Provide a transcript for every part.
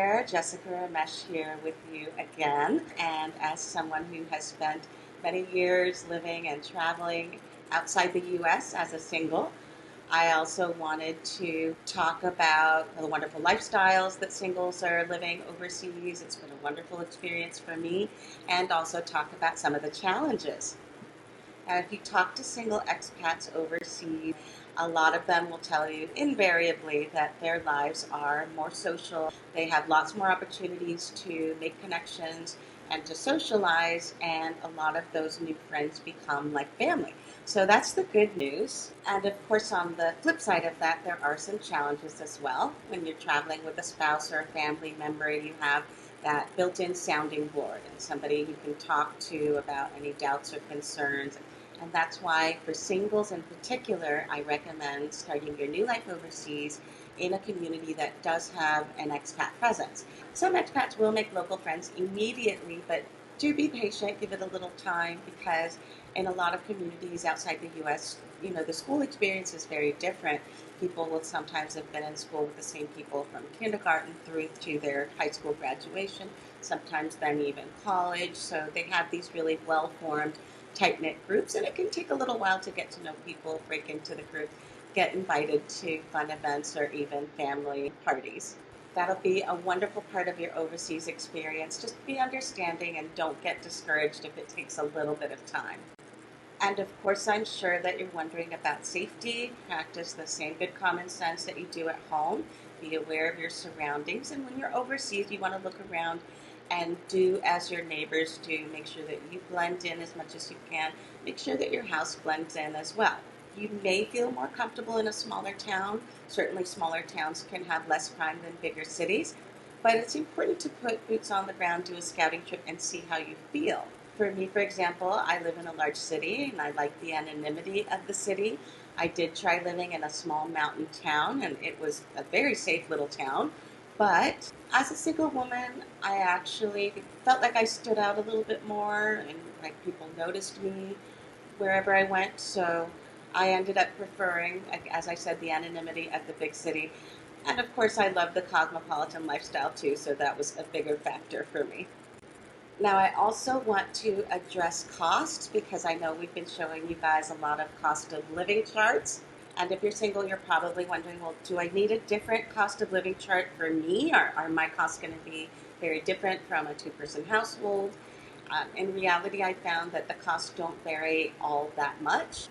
there, Jessica Ramesh here with you again. And as someone who has spent many years living and traveling outside the U.S. as a single, I also wanted to talk about the wonderful lifestyles that singles are living overseas. It's been a wonderful experience for me, and also talk about some of the challenges. Now, if you talk to single expats overseas, a lot of them will tell you invariably that their lives are more social. They have lots more opportunities to make connections and to socialize, and a lot of those new friends become like family. So that's the good news. And of course, on the flip side of that, there are some challenges as well. When you're traveling with a spouse or a family member, you have that built-in sounding board and somebody you can talk to about any doubts or concerns. And that's why for singles in particular, I recommend starting your new life overseas in a community that does have an expat presence. Some expats will make local friends immediately, but do be patient, give it a little time, because in a lot of communities outside the U.S., the school experience is very different. People will sometimes have been in school with the same people from kindergarten through to their high school graduation, sometimes then even college. So they have these really well-formed, tight-knit groups, and it can take a little while to get to know people, break into the group, get invited to fun events or even family parties. That'll be a wonderful part of your overseas experience. Just be understanding and don't get discouraged if it takes a little bit of time. And of course, I'm sure that you're wondering about safety. Practice the same good common sense that you do at home. Be aware of your surroundings. And when you're overseas, you want to look around and do as your neighbors do. Make sure that you blend in as much as you can. Make sure that your house blends in as well. You may feel more comfortable in a smaller town. Certainly smaller towns can have less crime than bigger cities. But it's important to put boots on the ground, do a scouting trip, and see how you feel. For me, for example, I live in a large city, and I like the anonymity of the city. I did try living in a small mountain town, and it was a very safe little town. But as a single woman, I actually felt like I stood out a little bit more, and like people noticed me wherever I went. So I ended up preferring, as I said, the anonymity of the big city. And of course, I love the cosmopolitan lifestyle too, so that was a bigger factor for me. Now, I also want to address costs because I know we've been showing you guys a lot of cost of living charts. And if you're single, you're probably wondering, well, do I need a different cost of living chart for me? Are my costs going to be very different from a two-person household? In reality, I found that the costs don't vary all that much.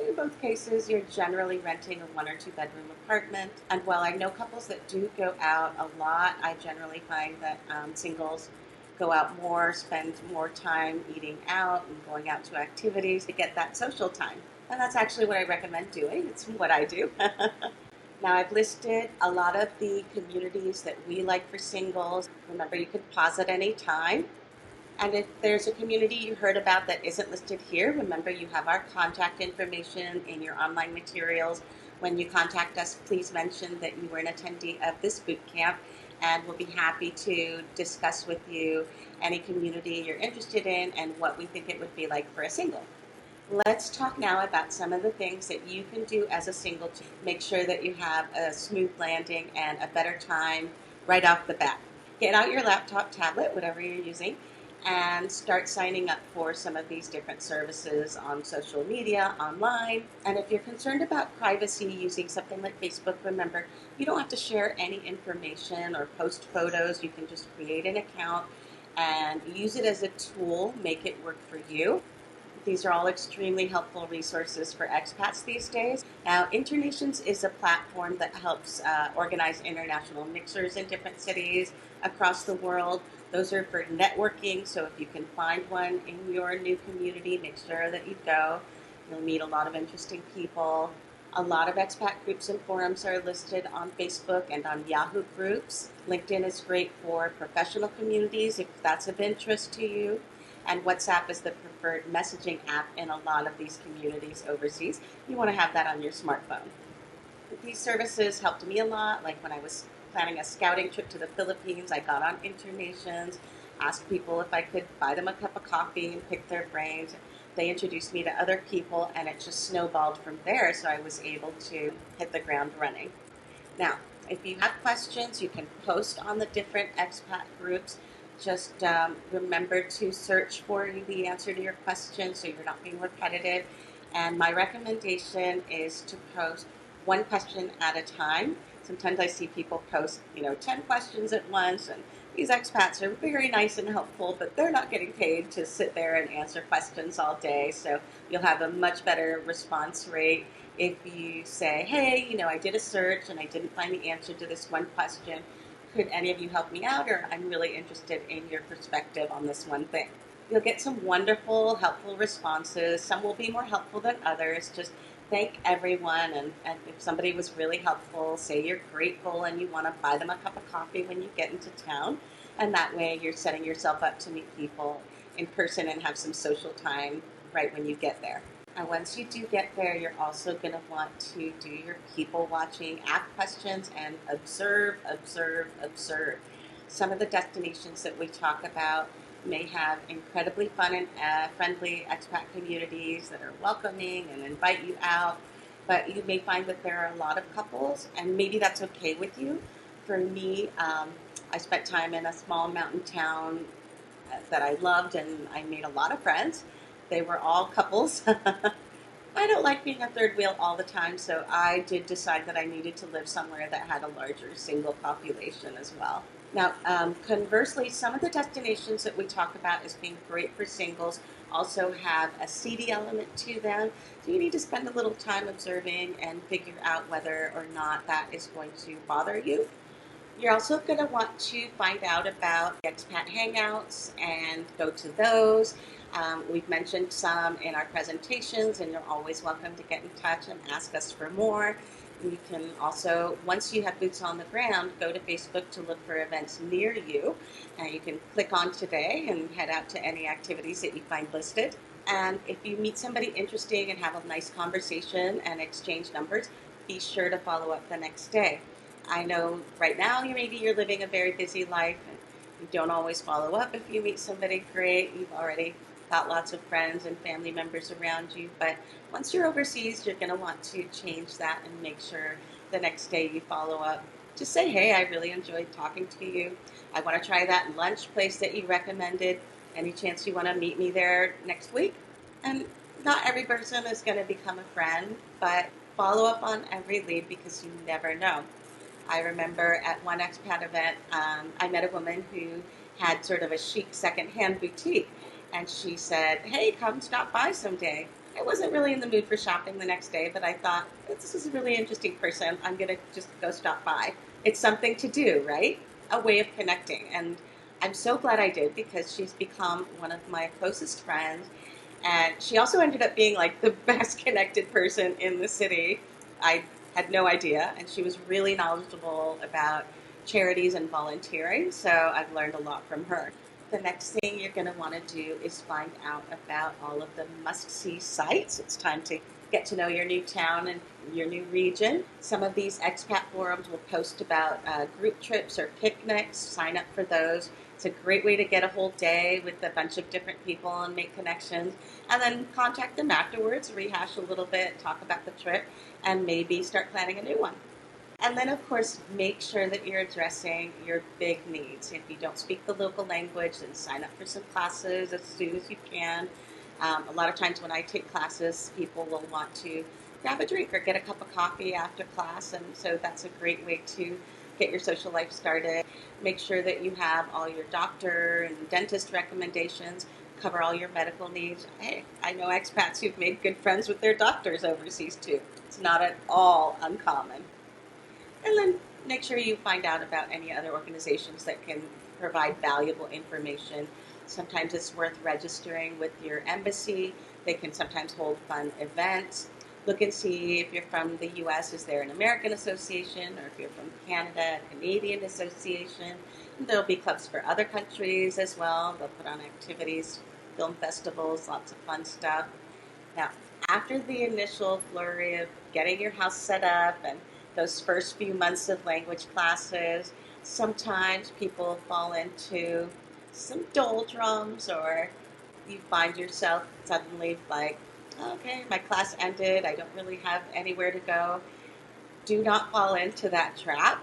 In both cases, you're generally renting a one or two bedroom apartment. And while I know couples that do go out a lot, I generally find that singles go out more, spend more time eating out and going out to activities to get that social time. And that's actually what I recommend doing. It's what I do. Now, I've listed a lot of the communities that we like for singles. Remember, you can pause at any time. And if there's a community you heard about that isn't listed here, remember you have our contact information in your online materials. When you contact us, please mention that you were an attendee of this boot camp, and we'll be happy to discuss with you any community you're interested in and what we think it would be like for a single. Let's talk now about some of the things that you can do as a single to make sure that you have a smooth landing and a better time right off the bat. Get out your laptop, tablet, whatever you're using, and start signing up for some of these different services on social media, online. And if you're concerned about privacy using something like Facebook, remember, you don't have to share any information or post photos. You can just create an account and use it as a tool, make it work for you. These are all extremely helpful resources for expats these days. Now, Internations is a platform that helps organize international mixers in different cities across the world. Those are for networking, so if you can find one in your new community, make sure that you go. You'll meet a lot of interesting people. A lot of expat groups and forums are listed on Facebook and on Yahoo groups. LinkedIn is great for professional communities if that's of interest to you. And WhatsApp is the preferred messaging app in a lot of these communities overseas. You want to have that on your smartphone. These services helped me a lot. Like when I was planning a scouting trip to the Philippines, I got on Internations, asked people if I could buy them a cup of coffee and pick their brains. They introduced me to other people, and it just snowballed from there, so I was able to hit the ground running. Now, If you have questions, you can post on the different expat groups. Just remember to search for the answer to your question so you're not being repetitive. And my recommendation is to post one question at a time. Sometimes I see people post, 10 questions at once, and these expats are very nice and helpful, but they're not getting paid to sit there and answer questions all day. So you'll have a much better response rate if you say, hey, I did a search and I didn't find the answer to this one question. Could any of you help me out? Or I'm really interested in your perspective on this one thing. You'll get some wonderful, helpful responses. Some will be more helpful than others. Just thank everyone. And if somebody was really helpful, say you're grateful and you want to buy them a cup of coffee when you get into town. And that way you're setting yourself up to meet people in person and have some social time right when you get there. And once you do get there, you're also going to want to do your people watching, ask questions, and observe, observe, observe. Some of the destinations that we talk about may have incredibly fun and friendly expat communities that are welcoming and invite you out, but you may find that there are a lot of couples, and maybe that's okay with you. For me, I spent time in a small mountain town that I loved, and I made a lot of friends. They were all couples. I don't like being a third wheel all the time, so I did decide that I needed to live somewhere that had a larger single population as well. Now, conversely, some of the destinations that we talk about as being great for singles also have a seedy element to them. So you need to spend a little time observing and figure out whether or not that is going to bother you. You're also going to want to find out about expat hangouts and go to those. We've mentioned some in our presentations, and you're always welcome to get in touch and ask us for more. You can also, once you have boots on the ground, go to Facebook to look for events near you. You can click on today and head out to any activities that you find listed. And if you meet somebody interesting and have a nice conversation and exchange numbers, be sure to follow up the next day. I know right now maybe you're living a very busy life and you don't always follow up if you meet somebody great. You've already got lots of friends and family members around you, but once you're overseas, you're going to want to change that and make sure the next day you follow up. Just say, hey, I really enjoyed talking to you. I want to try that lunch place that you recommended. Any chance you want to meet me there next week? And not every person is going to become a friend, but follow up on every lead because you never know. I remember at one expat event, I met a woman who had sort of a chic secondhand boutique. And she said, hey, come stop by someday. I wasn't really in the mood for shopping the next day, but I thought, this is a really interesting person. I'm going to just go stop by. It's something to do, right? A way of connecting. And I'm so glad I did because she's become one of my closest friends. And she also ended up being like the best connected person in the city. I had no idea. And she was really knowledgeable about charities and volunteering. So I've learned a lot from her. The next thing you're going to want to do is find out about all of the must-see sites. It's time to get to know your new town and your new region. Some of these expat forums will post about group trips or picnics. Sign up for those. It's a great way to get a whole day with a bunch of different people and make connections. And then contact them afterwards, rehash a little bit, talk about the trip, and maybe start planning a new one. And then, of course, make sure that you're addressing your big needs. If you don't speak the local language, then sign up for some classes as soon as you can. A lot of times when I take classes, people will want to grab a drink or get a cup of coffee after class, and so that's a great way to get your social life started. Make sure that you have all your doctor and dentist recommendations, cover all your medical needs. Hey, I know expats who've made good friends with their doctors overseas too. It's not at all uncommon. And then make sure you find out about any other organizations that can provide valuable information. Sometimes it's worth registering with your embassy. They can sometimes hold fun events. Look and see if you're from the U.S., is there an American association? Or if you're from Canada, a Canadian association. And there'll be clubs for other countries as well. They'll put on activities, film festivals, lots of fun stuff. Now, after the initial flurry of getting your house set up and those first few months of language classes, sometimes people fall into some doldrums, or you find yourself suddenly like, okay, my class ended, I don't really have anywhere to go. Do not fall into that trap.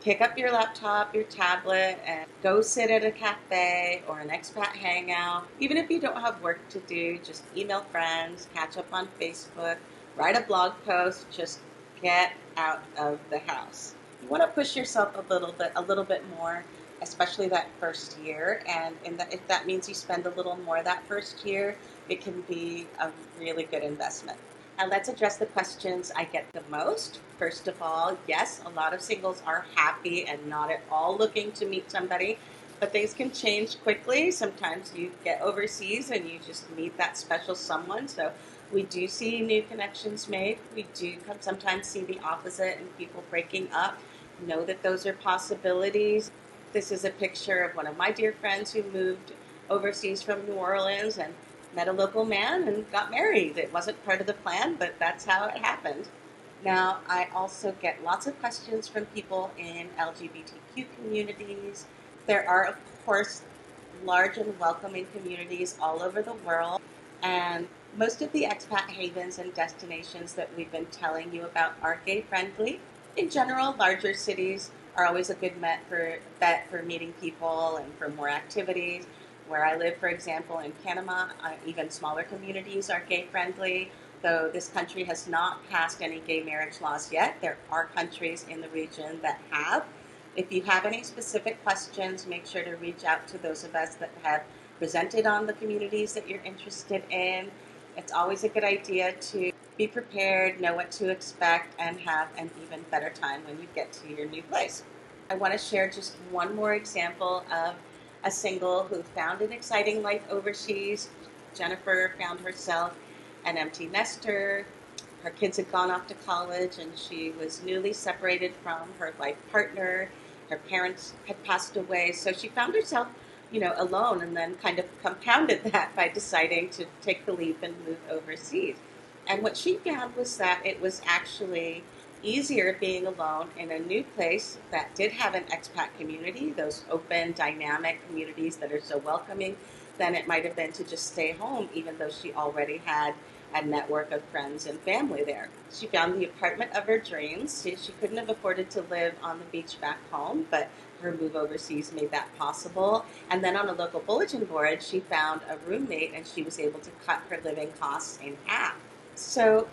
Pick up your laptop, your tablet, and go sit at a cafe or an expat hangout. Even if you don't have work to do, just email friends, catch up on Facebook, write a blog post, just get out of the house. You want to push yourself a little bit more, especially that first year. And if that means you spend a little more that first year, it can be a really good investment. Now let's address the questions I get the most. First of all, yes, a lot of singles are happy and not at all looking to meet somebody, but things can change quickly. Sometimes you get overseas and you just meet that special someone. So we do see new connections made. We do sometimes see the opposite and people breaking up. Know that those are possibilities. This is a picture of one of my dear friends who moved overseas from New Orleans and met a local man and got married. It wasn't part of the plan, but that's how it happened. Now, I also get lots of questions from people in LGBTQ communities. There are, of course, large and welcoming communities all over the world, and most of the expat havens and destinations that we've been telling you about are gay friendly. In general, larger cities are always a good bet for meeting people and for more activities. Where I live, for example, in Panama, even smaller communities are gay friendly. Though this country has not passed any gay marriage laws yet, there are countries in the region that have. If you have any specific questions, make sure to reach out to those of us that have presented on the communities that you're interested in. It's always a good idea to be prepared, know what to expect, and have an even better time when you get to your new place. I want to share just one more example of a single who found an exciting life overseas. Jennifer found herself an empty nester. Her kids had gone off to college and she was newly separated from her life partner. Her parents had passed away, so she found herself, alone, and then kind of compounded that by deciding to take the leap and move overseas. And what she found was that it was actually easier being alone in a new place that did have an expat community, those open, dynamic communities that are so welcoming, than it might have been to just stay home, even though she already had a network of friends and family there. She found the apartment of her dreams. She couldn't have afforded to live on the beach back home, but her move overseas made that possible. And then on a local bulletin board, she found a roommate and she was able to cut her living costs in half. So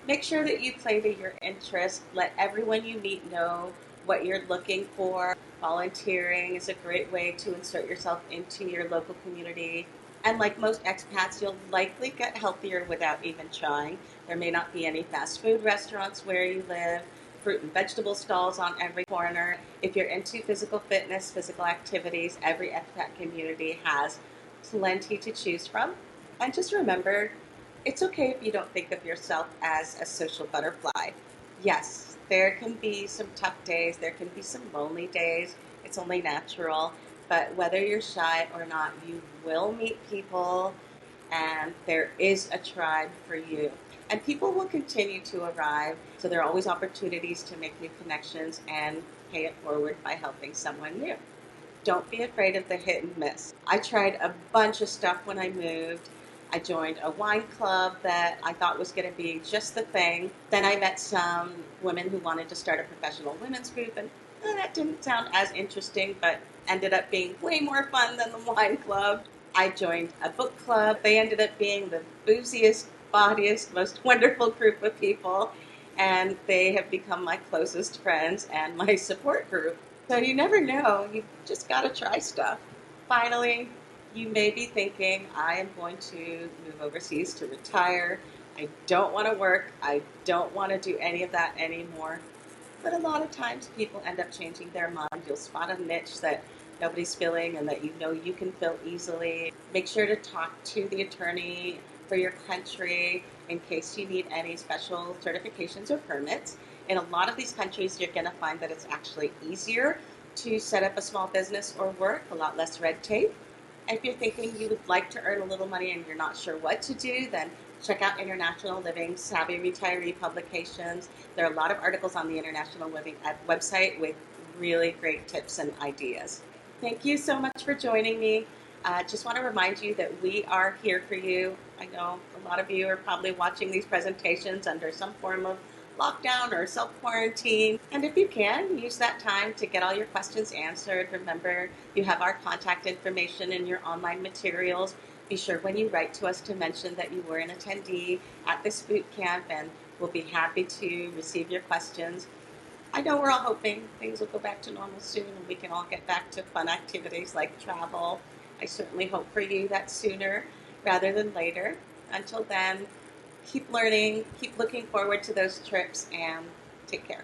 make sure that you play to your interest. Let everyone you meet know what you're looking for. Volunteering is a great way to insert yourself into your local community. And like most expats, you'll likely get healthier without even trying. There may not be any fast food restaurants where you live, fruit and vegetable stalls on every corner. If you're into physical fitness, physical activities, every expat community has plenty to choose from. And just remember, it's okay if you don't think of yourself as a social butterfly. Yes, there can be some tough days, there can be some lonely days. It's only natural. But whether you're shy or not, you will meet people and there is a tribe for you. And people will continue to arrive, so there are always opportunities to make new connections and pay it forward by helping someone new. Don't be afraid of the hit and miss. I tried a bunch of stuff when I moved. I joined a wine club that I thought was going to be just the thing. Then I met some women who wanted to start a professional women's group, and that didn't sound as interesting, but ended up being way more fun than the wine club. I joined a book club. They ended up being the booziest, bawdiest, most wonderful group of people, and they have become my closest friends and my support group. So you never know. You just got to try stuff. Finally, you may be thinking, I am going to move overseas to retire. I don't want to work. I don't want to do any of that anymore. But a lot of times people end up changing their mind. You'll spot a niche that nobody's filling and that you know you can fill easily. Make sure to talk to the attorney for your country in case you need any special certifications or permits. In a lot of these countries, you're going to find that it's actually easier to set up a small business or work, a lot less red tape. If you're thinking you would like to earn a little money and you're not sure what to do, then check out International Living Savvy Retiree Publications. There are a lot of articles on the International Living website with really great tips and ideas. Thank you so much for joining me. Just want to remind you that we are here for you. I know a lot of you are probably watching these presentations under some form of lockdown or self-quarantine. And if you can, use that time to get all your questions answered. Remember, you have our contact information in your online materials. Be sure when you write to us to mention that you were an attendee at this boot camp, and we'll be happy to receive your questions. I know we're all hoping things will go back to normal soon and we can all get back to fun activities like travel. I certainly hope for you that sooner rather than later. Until then, keep learning, keep looking forward to those trips, and take care.